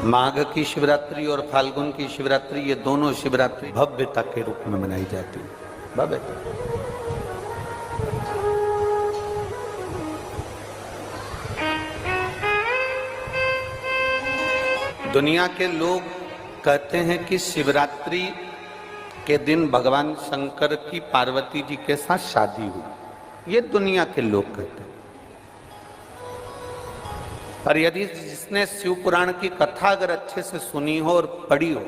माघ की शिवरात्रि और फाल्गुन की शिवरात्रि, ये दोनों शिवरात्रि भव्यता के रूप में मनाई जाती है। भव्यता। दुनिया के लोग कहते हैं कि शिवरात्रि के दिन भगवान शंकर की पार्वती जी के साथ शादी हुई, ये दुनिया के लोग कहते हैं। पर यदि जिसने शिव पुराण की कथा अगर अच्छे से सुनी हो और पढ़ी हो,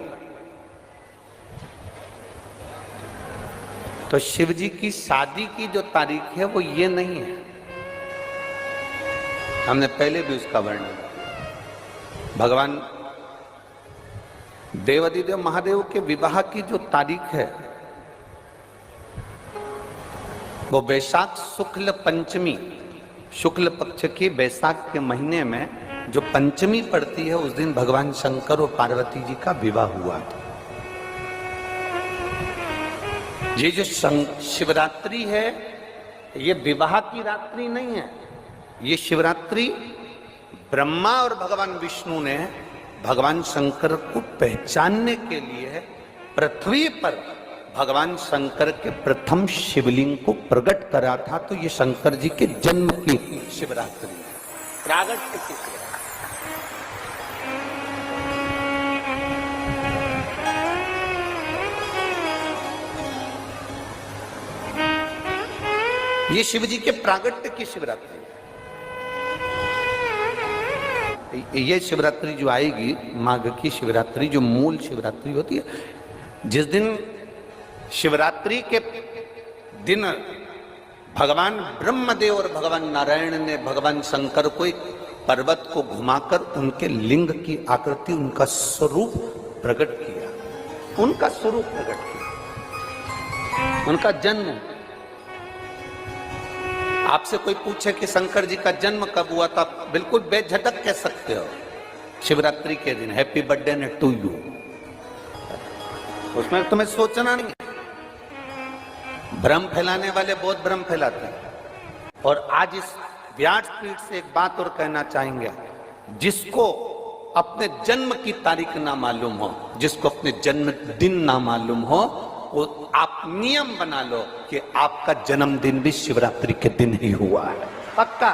तो शिव जी की शादी की जो तारीख है वो ये नहीं है। हमने पहले भी उसका वर्णन किया। भगवान देवाधिदेव महादेव के विवाह की जो तारीख है वो वैशाख शुक्ल पंचमी, शुक्ल पक्ष की वैशाख के महीने में जो पंचमी पड़ती है, उस दिन भगवान शंकर और पार्वती जी का विवाह हुआ था। ये जो शिवरात्रि है, ये विवाह की रात्रि नहीं है। ये शिवरात्रि ब्रह्मा और भगवान विष्णु ने भगवान शंकर को पहचानने के लिए पृथ्वी पर भगवान शंकर के प्रथम शिवलिंग को प्रकट करा था। तो ये शंकर जी के जन्म की शिवरात्रि है, प्रागट्य की शिवरात्रि। ये शिव जी के प्रागट्य की शिवरात्रि है। ये शिवरात्रि जो आएगी, माघ की शिवरात्रि, जो मूल शिवरात्रि होती है, जिस दिन शिवरात्रि के दिन भगवान ब्रह्मदेव और भगवान नारायण ने भगवान शंकर को एक पर्वत को घुमाकर उनके लिंग की आकृति, उनका स्वरूप प्रकट किया, उनका स्वरूप प्रकट किया, उनका जन्म। आपसे कोई पूछे कि शंकर जी का जन्म कब हुआ, तो आप बिल्कुल बेझटक कह सकते हो शिवरात्रि के दिन, हैप्पी बर्थडे टू यू। उसमें तुम्हें सोचना नहीं। भ्रम फैलाने वाले बहुत भ्रम फैलाते हैं। और आज इस व्यासपीठ से एक बात और कहना चाहेंगे, जिसको अपने जन्म की तारीख ना मालूम हो, जिसको अपने जन्मदिन ना मालूम हो, वो आप नियम बना लो कि आपका जन्मदिन भी शिवरात्रि के दिन ही हुआ है, पक्का।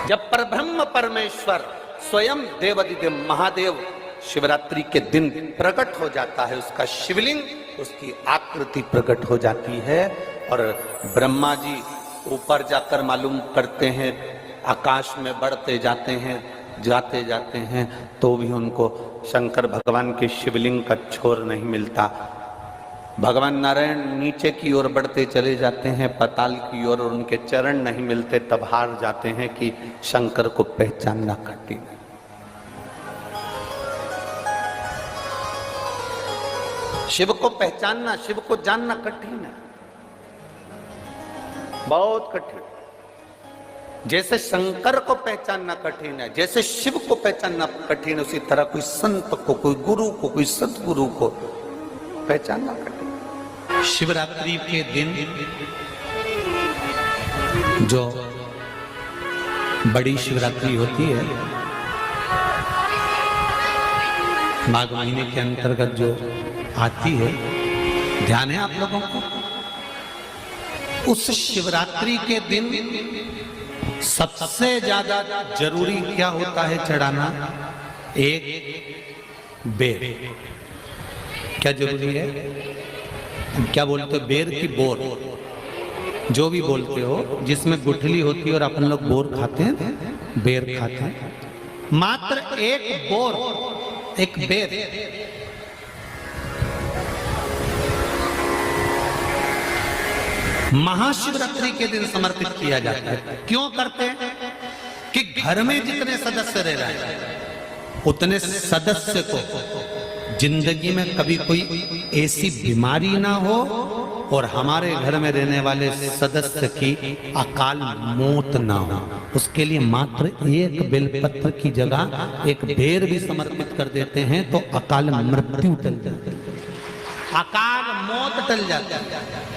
जब परब्रह्म परमेश्वर स्वयं देवाधिदेव महादेव शिवरात्रि के दिन प्रकट हो जाता है, उसका शिवलिंग, उसकी आकृति प्रकट हो जाती है। और ब्रह्मा जी ऊपर जाकर मालूम करते हैं, आकाश में बढ़ते जाते हैं, जाते जाते हैं, तो भी उनको शंकर भगवान के शिवलिंग का छोर नहीं मिलता। भगवान नारायण नीचे की ओर बढ़ते चले जाते हैं, पाताल की ओर, और उनके चरण नहीं मिलते, तब हार जाते हैं कि शंकर को पहचानना कठिन है। शिव को पहचानना, शिव को जानना कठिन है, बहुत कठिन। जैसे शंकर को पहचानना कठिन है, जैसे शिव को पहचानना कठिन है, उसी तरह कोई संत को, कोई गुरु को, कोई सतगुरु को पहचानना कठिन। शिवरात्रि के दिन जो बड़ी शिवरात्रि होती है, माघ महीने के अंतर्गत जो आती है, ध्यान है आप लोगों को? उस शिवरात्रि के दिन सबसे ज्यादा जरूरी क्या होता है चढ़ाना? एक बेर। क्या जरूरी है? क्या बोलते हो? बेर की बोर, जो भी बोलते हो, जिसमें गुठली होती है और अपन लोग बोर खाते हैं, बेर खाते हैं। मात्र एक बोर, एक बेर महाशिवरात्रि के दिन समर्पित किया जाता है। क्यों करते हैं? कि घर में जितने सदस्य रह रहे हैं, उतने सदस्य को जिंदगी में कभी कोई ऐसी बीमारी ना हो और हमारे घर में रहने वाले सदस्य की अकाल मौत ना हो। उसके लिए मात्र एक बेलपत्र की जगह एक बेर भी समर्पित कर देते हैं तो अकाल मृत्यु टल जाती है, अकाल मौत टल जाती है।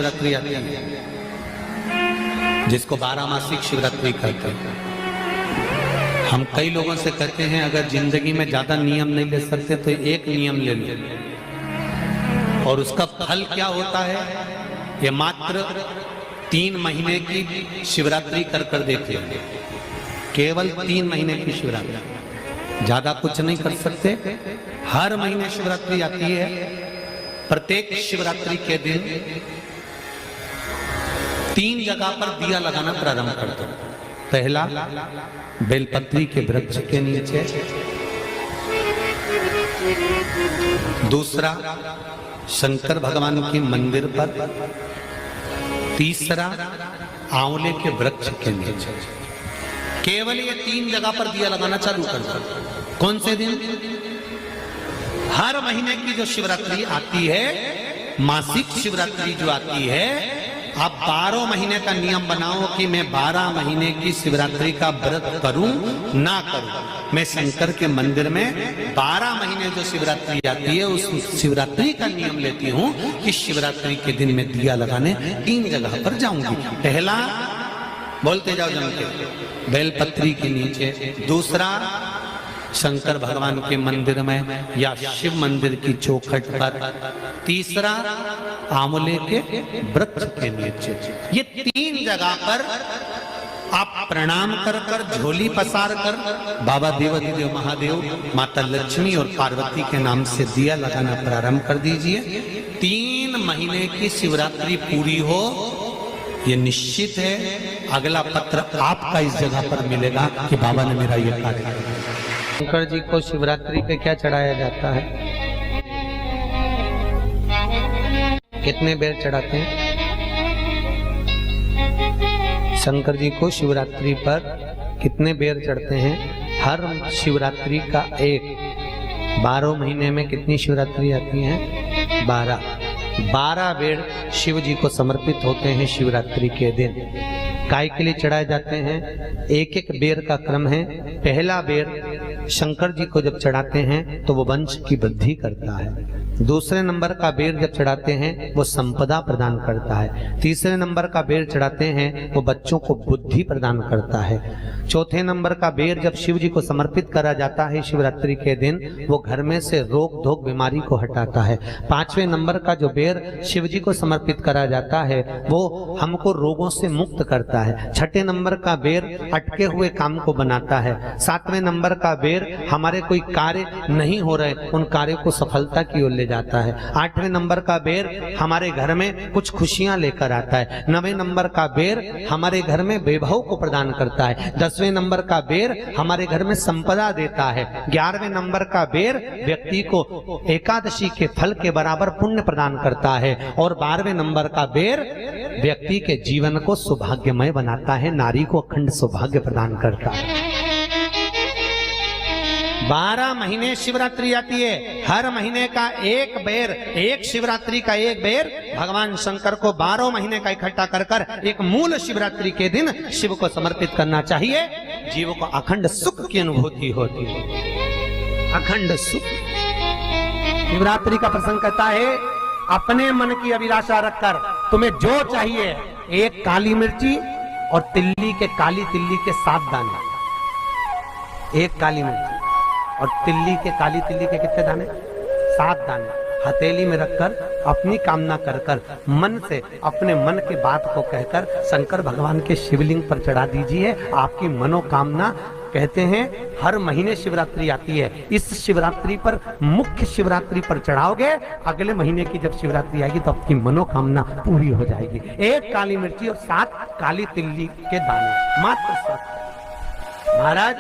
शिवरात्रि आती है, जिसको 12 मासिक शिवरात्रि कहते हैं। हम कई लोगों से कहते हैं अगर जिंदगी में ज्यादा नियम नहीं ले सकते तो एक नियम ले लो, और उसका फल क्या होता है ये मात्र 3 महीने की शिवरात्रि कर कर देते हैं। केवल 3 महीने की शिवरात्रि, ज्यादा कुछ नहीं कर सकते। हर महीने शिवरात्रि आती है। प्रत्येक शिवरात्रि के दिन 3 जगह पर दिया लगाना प्रारंभ कर दो। पहला, बेलपत्री के वृक्ष के नीचे। दूसरा, शंकर भगवान के मंदिर पर। तीसरा, आंवले के वृक्ष के नीचे। केवल ये 3 जगह पर दिया लगाना चालू कर दो। कौन से दिन? हर महीने की जो शिवरात्रि आती है, मासिक शिवरात्रि जो आती है, आप 12 महीने का नियम बनाओ कि मैं 12 महीने की शिवरात्रि का व्रत करूं ना करूं। मैं शंकर के मंदिर में 12 महीने जो शिवरात्रि आती है उस शिवरात्रि का नियम लेती हूं कि शिवरात्रि के दिन मैं दिया लगाने 3 जगह पर जाऊंगी। पहला, बोलते जाओ जम के, बेलपत्री के नीचे। दूसरा, शंकर भगवान के मंदिर में या शिव मंदिर की चौखट पर। तीसरा, आंवले के वृक्ष के नीचे। ये 3 जगह पर आप प्रणाम कर कर, झोली पसार कर बाबा देवाधिदेव महादेव, माता लक्ष्मी और पार्वती के नाम से दिया लगाना प्रारंभ कर दीजिए। 3 महीने की शिवरात्रि पूरी हो, ये निश्चित है अगला पत्र आपका इस जगह पर मिलेगा कि बाबा ने मेरा ये कार्य किया। शंकर जी को शिवरात्रि पे क्या चढ़ाया जाता है? कितने बेर चढ़ाते हैं? शंकर जी को शिवरात्रि पर कितने बेर चढ़ते हैं? हर शिवरात्रि का एक। 12 महीने में कितनी शिवरात्रि आती हैं? 12 बेर शिव जी को समर्पित होते हैं शिवरात्रि के दिन। काय के लिए चढ़ाए जाते हैं? एक एक बेर का क्रम है। पहला बेर शंकर जी को जब चढ़ाते हैं तो वो वंश की वृद्धि करता है। दूसरे नंबर का बेर जब चढ़ाते हैं वो संपदा प्रदान करता है। तीसरे नंबर का बेर चढ़ाते हैं वो बच्चों को बुद्धि प्रदान करता है। चौथे नंबर का बेर जब शिव जी को समर्पित करा जाता है शिवरात्रि के दिन, वो घर में से रोग धोक बीमारी को हटाता है। 5वें नंबर का जो बेर शिव जी को समर्पित करा जाता है वो हमको रोगों से मुक्त करता है। 6ठे नंबर का बेर अटके हुए काम को बनाता है। 7वें नंबर का बेर हमारे कोई कार्य नहीं हो रहे उन कार्यों को सफलता की ओर ले जाता है। 8वें नंबर का बेर हमारे घर में कुछ खुशियां लेकर आता है। 9वें नंबर का बेर हमारे घर में वैभव को प्रदान करता है। 10वें नंबर का बेर हमारे घर में संपदा देता है। 11वें नंबर का बेर व्यक्ति को एकादशी के फल के बराबर पुण्य प्रदान करता है। और 12वें नंबर का बेर व्यक्ति के जीवन को सौभाग्यमय बनाता है, नारी को अखंड सौभाग्य प्रदान करता है। 12 महीने शिवरात्रि आती है। हर महीने का एक बेर, एक शिवरात्रि का एक बेर भगवान शंकर को 12 महीने का इकट्ठा कर कर एक मूल शिवरात्रि के दिन शिव को समर्पित करना चाहिए। जीव को अखंड सुख की अनुभूति होती है, अखंड सुख। शिवरात्रि का प्रसंग कहता है अपने मन की अभिलाषा रखकर तुम्हें जो चाहिए, एक काली मिर्ची और तिल्ली के, काली तिल्ली के 7 दाने। एक काली मिर्ची और तिल्ली के, काली तिल्ली के कितने दाने? 7 दाने हथेली में रखकर अपनी कामना कर कर मन से अपने मन की बात को कहकर शंकर भगवान के शिवलिंग पर चढ़ा दीजिए। आपकी मनोकामना, कहते हैं हर महीने शिवरात्रि आती है, इस शिवरात्रि पर, मुख्य शिवरात्रि पर चढ़ाओगे, अगले महीने की जब शिवरात्रि आएगी तो आपकी मनोकामना पूरी हो जाएगी। एक काली मिर्ची और 7 काली तिल्ली के दाने, मात्र 7। महाराज